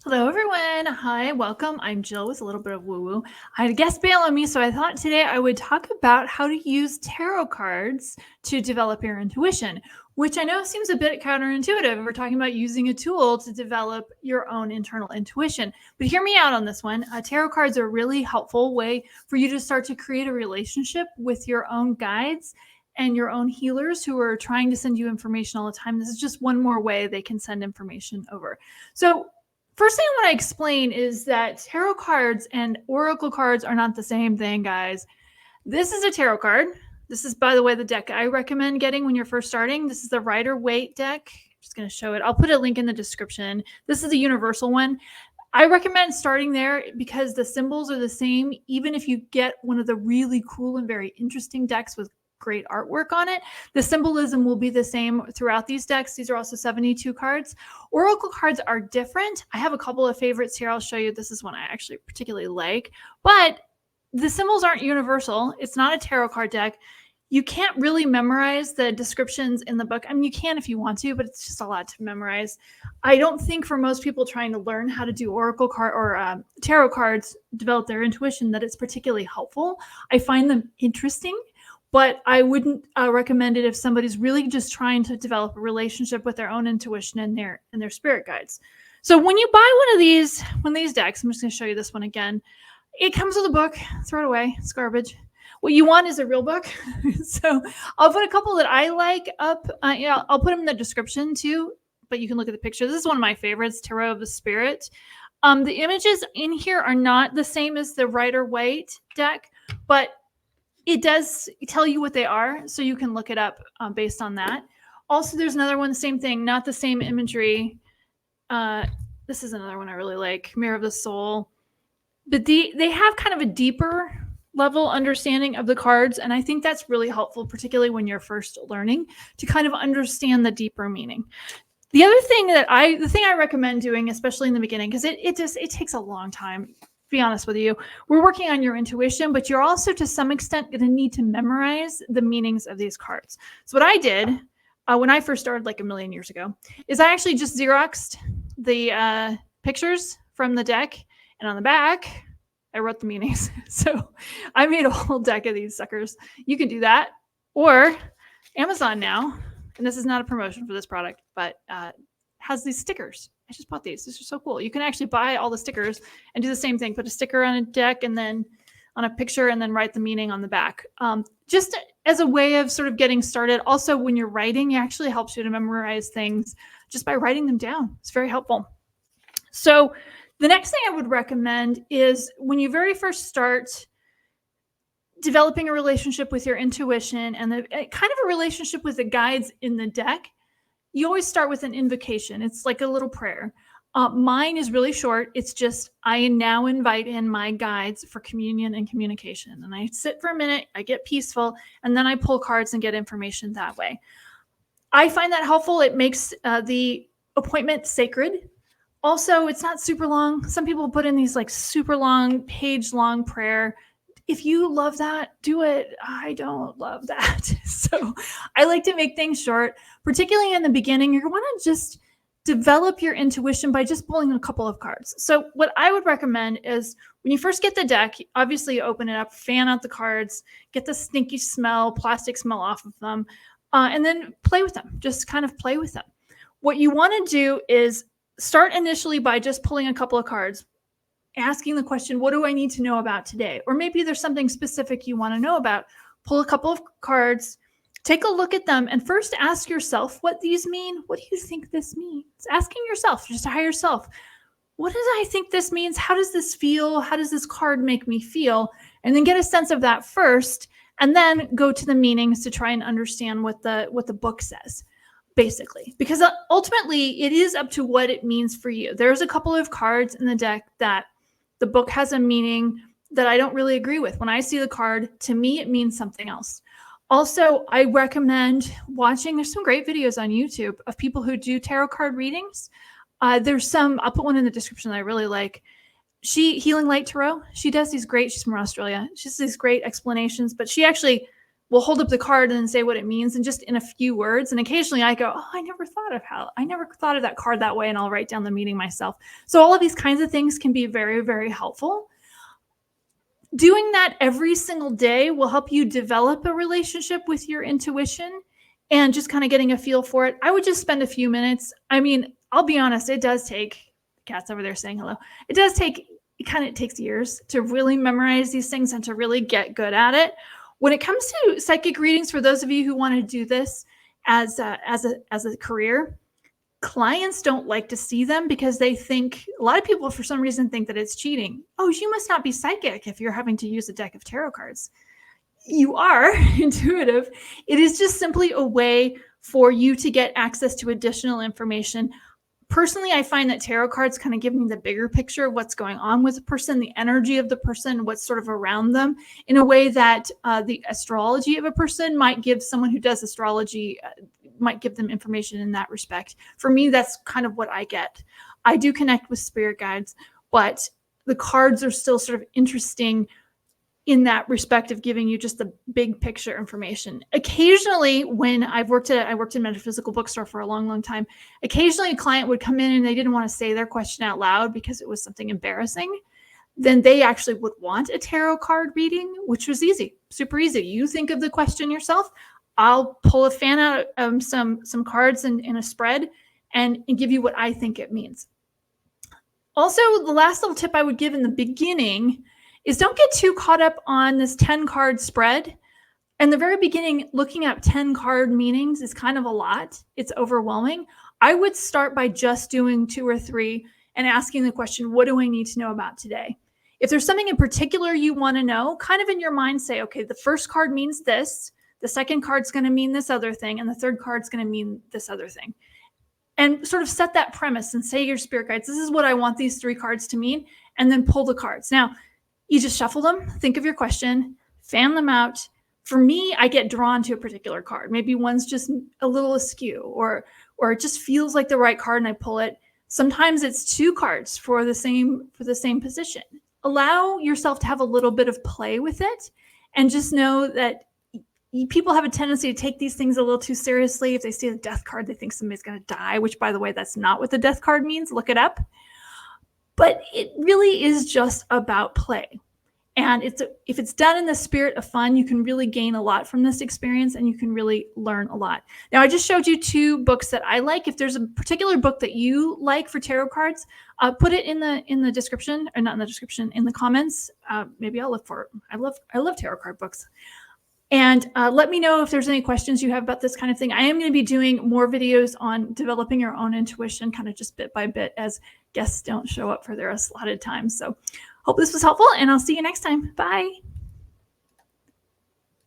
Hello, everyone. Hi, welcome. I'm Jill with a little bit of woo-woo. I had a guest bail on me, so I thought today I would talk about how to use tarot cards to develop your intuition, which I know seems a bit counterintuitive. We're talking about using a tool to develop your own internal intuition. But hear me out on this one. Tarot cards are a really helpful way for you to start to create a relationship with your own guides and your own healers who are trying to send you information all the time. This is just one more way they can send information over. So first thing I want to explain is that tarot cards and oracle cards are not the same thing, guys. This is a tarot card. This is, by the way, the deck I recommend getting when you're first starting. This is the Rider-Waite deck. I'm just going to show it. I'll put a link in the description. This is the universal one. I recommend starting there because the symbols are the same. Even if you get one of the really cool and very interesting decks with great artwork on it, the symbolism will be the same throughout these decks. These are also 72 cards. Oracle cards are different. I have a couple of favorites here. I'll show you. This is one I actually particularly like, but the symbols aren't universal. It's not a tarot card deck. You can't really memorize the descriptions in the book. I mean, you can if you want to, but it's just a lot to memorize. I don't think for most people trying to learn how to do oracle card or tarot cards, develop their intuition, that it's particularly helpful. I find them interesting, but I wouldn't recommend it if somebody's really just trying to develop a relationship with their own intuition and their spirit guides. So when you buy one of these decks, I'm just going to show you this one again. It comes with a book. Throw it away. It's garbage. What you want is a real book. So I'll put a couple that I like up. I'll put them in the description too, but you can look at the picture. This is one of my favorites, Tarot of the Spirit. The images in here are not the same as the Rider-Waite deck, but it does tell you what they are, so you can look it up based on that. Also, there's another one, the same thing, not the same imagery. This is another one I really like, Mirror of the Soul. But they have kind of a deeper level understanding of the cards, and I think that's really helpful, particularly when you're first learning, to kind of understand the deeper meaning. The other thing the thing I recommend doing, especially in the beginning, because it takes a long time, be honest with you, we're working on your intuition, but you're also to some extent going to need to memorize the meanings of these cards. So what I did when I first started like a million years ago is I actually just Xeroxed the pictures from the deck, and on the back I wrote the meanings. So I made a whole deck of these suckers. You can do that, or Amazon now, and this is not a promotion for this product, but has these stickers. I just bought these. These are so cool. You can actually buy all the stickers and do the same thing. Put a sticker on a deck and then on a picture and then write the meaning on the back. Just as a way of sort of getting started. Also, when you're writing, it actually helps you to memorize things just by writing them down. It's very helpful. So the next thing I would recommend is when you very first start developing a relationship with your intuition and kind of a relationship with the guides in the deck, you always start with an invocation. It's like a little prayer. Mine is really short. It's just, I now invite in my guides for communion and communication. And I sit for a minute, I get peaceful, and then I pull cards and get information that way. I find that helpful. It makes the appointment sacred. Also, it's not super long. Some people put in these like super long, page-long prayer. If you love that, do it. I don't love that. So I like to make things short, particularly in the beginning. You're going to just develop your intuition by just pulling a couple of cards. So what I would recommend is when you first get the deck, obviously you open it up, fan out the cards, get the stinky smell, plastic smell off of them, and then play with them. Just kind of play with them. What you want to do is start initially by just pulling a couple of cards, asking the question, what do I need to know about today? Or maybe there's something specific you want to know about. Pull a couple of cards, take a look at them, and first ask yourself what these mean. What do you think this means? Asking yourself, just to higher self, what does I think this means? How does this feel? How does this card make me feel? And then get a sense of that first, and then go to the meanings to try and understand what the book says, basically. Because ultimately, it is up to what it means for you. There's a couple of cards in the deck that the book has a meaning that I don't really agree with. When I see the card, to me, it means something else. Also, I recommend watching, there's some great videos on YouTube of people who do tarot card readings. There's some, I'll put one in the description that I really like. Healing Light Tarot, she does these great, she's from Australia. She does these great explanations, but she actually will hold up the card and say what it means, and just in a few words. And occasionally I go, oh, I never thought of that card that way, and I'll write down the meaning myself. So all of these kinds of things can be very, very helpful. Doing that every single day will help you develop a relationship with your intuition and just kind of getting a feel for it. I would just spend a few minutes. I mean, I'll be honest, it does take, cat's over there saying hello. It takes years to really memorize these things and to really get good at it. When it comes to psychic readings, for those of you who want to do this as a career, clients don't like to see them because they think, a lot of people for some reason think that it's cheating. Oh, you must not be psychic if you're having to use a deck of tarot cards. You are intuitive. It is just simply a way for you to get access to additional information. Personally, I find that tarot cards kind of give me the bigger picture of what's going on with the person, the energy of the person, what's sort of around them, in a way that the astrology of a person might give someone who does astrology, might give them information in that respect. For me, that's kind of what I get. I do connect with spirit guides, but the cards are still sort of interesting in that respect of giving you just the big picture information. Occasionally, when I worked in a metaphysical bookstore for a long, long time, occasionally a client would come in and they didn't want to say their question out loud because it was something embarrassing. Then they actually would want a tarot card reading, which was easy, super easy. You think of the question yourself. I'll pull a fan out, some cards in a spread and give you what I think it means. Also, the last little tip I would give in the beginning is don't get too caught up on this 10 card spread. In the very beginning, looking up 10 card meanings is kind of a lot. It's overwhelming. I would start by just doing 2 or 3 and asking the question, what do I need to know about today? If there's something in particular you want to know, kind of in your mind say, okay, the first card means this, the second card's going to mean this other thing, and the third card's going to mean this other thing. And sort of set that premise and say to your spirit guides, this is what I want these 3 cards to mean, and then pull the cards. Now, you just shuffle them, think of your question, fan them out. For me, I get drawn to a particular card. Maybe one's just a little askew, or it just feels like the right card and I pull it. Sometimes it's 2 cards for the same position. Allow yourself to have a little bit of play with it, and just know that people have a tendency to take these things a little too seriously. If they see a death card, they think somebody's going to die, which, by the way, that's not what the death card means. Look it up. But it really is just about play. And if it's done in the spirit of fun, you can really gain a lot from this experience, and you can really learn a lot. Now, I just showed you 2 books that I like. If there's a particular book that you like for tarot cards, put it in the description, or not in the description, in the comments. Maybe I'll look for it. I love tarot card books. And let me know if there's any questions you have about this kind of thing. I am going to be doing more videos on developing your own intuition, kind of just bit by bit, as guests don't show up for their allotted time. So hope this was helpful, and I'll see you next time. Bye.